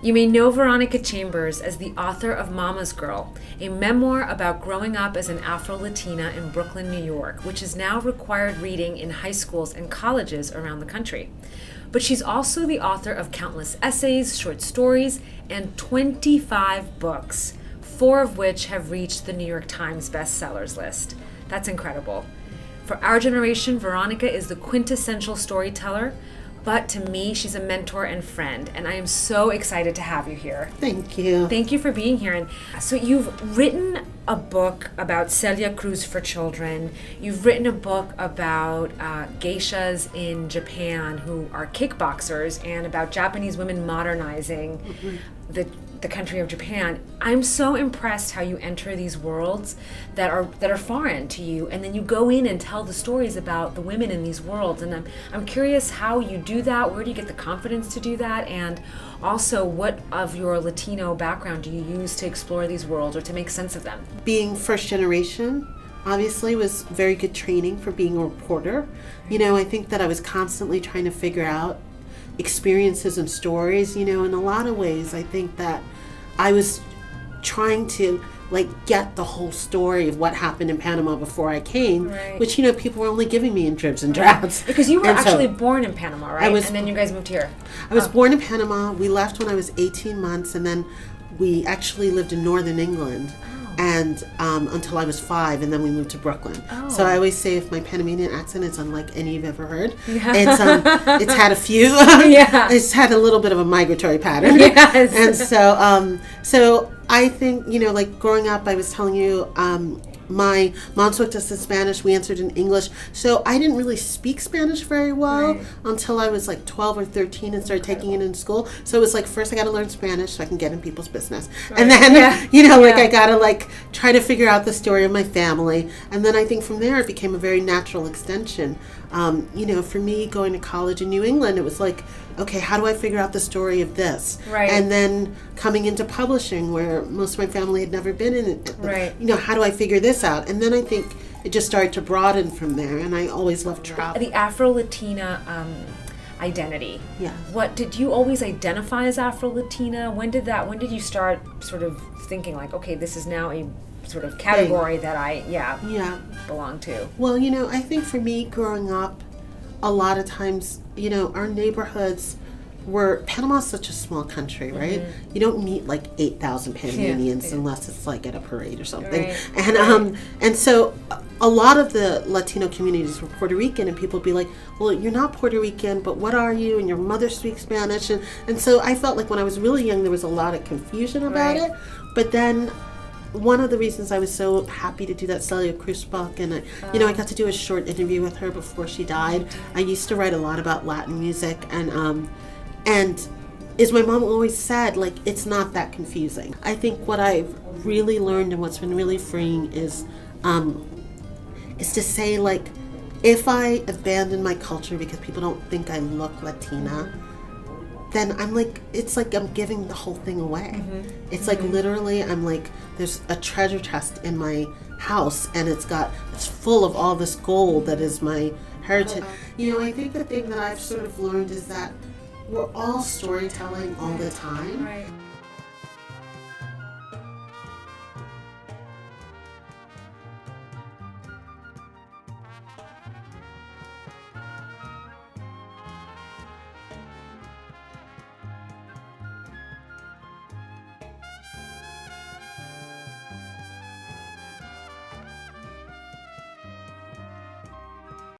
You may know Veronica Chambers as the author of Mama's Girl, a memoir about growing up as an Afro-Latina in Brooklyn, New York, which is now required reading in high schools and colleges around the country. But she's also the author of countless essays, short stories, and 25 books, 4 of which have reached the New York Times bestsellers list. That's incredible. For our generation, Veronica is the quintessential storyteller, but to me, she's a mentor and friend, and I am so excited to have you here. Thank you. Thank you for being here. And so you've written a book about Celia Cruz for children. You've written a book about geishas in Japan who are kickboxers, and about Japanese women modernizing the country of Japan. I'm so impressed how you enter these worlds that are foreign to you, and then you go in and tell the stories about the women in these worlds. And I'm curious how you do that. Where do you get the confidence to do that? And also, what of your Latino background do you use to explore these worlds or to make sense of them? Being first generation obviously was very good training for being a reporter. You know, I think that I was constantly trying to figure out experiences and stories. You know, in a lot of ways, I think that I was trying to get the whole story of what happened in Panama before I came, which, you know, people were only giving me in dribs and drabs. Because you were actually born in Panama, right? And then you guys moved here. I was born in Panama. We left when I was 18 months, and then we actually lived in northern England. And until I was 5, and then we moved to Brooklyn. So I always say, if my Panamanian accent is unlike any you've ever heard, it's had a few. It's had a little bit of a migratory pattern. Yes. And so I think, you know, growing up, I was telling you, my mom spoke to us in Spanish. We answered in English. So I didn't really speak Spanish very well until I was 12 or 13 and started taking it in school. So it was first I got to learn Spanish so I can get in people's business. And then, you know, I got to try to figure out the story of my family. And then I think from there it became a very natural extension. You know, for me going to college in New England, it was okay, how do I figure out the story of this? And then coming into publishing, where most of my family had never been in it. You know, how do I figure this out? And then I think it just started to broaden from there, and I always loved travel. The Afro-Latina identity. Yeah. What did you always identify as Afro-Latina? When did you start sort of thinking okay, this is now a sort of category that I belong to? Well, you know, I think for me growing up, a lot of times, you know, our neighborhoods Panama's such a small country, right? You don't meet 8,000 Panamanians unless it's at a parade or something. And so a lot of the Latino communities were Puerto Rican, and people would be well, you're not Puerto Rican, but what are you? And your mother speaks Spanish. And so I felt when I was really young, there was a lot of confusion about it. But then one of the reasons I was so happy to do that Celia Cruz book, and I got to do a short interview with her before she died. I used to write a lot about Latin music, and as my mom always said, it's not that confusing. I think what I've really learned and what's been really freeing is to say if I abandon my culture because people don't think I look Latina, then I'm it's I'm giving the whole thing away. It's literally I'm there's a treasure chest in my house, and it's full of all this gold that is my heritage. You know, I think the thing that I've sort of learned is that we're all storytelling all the time.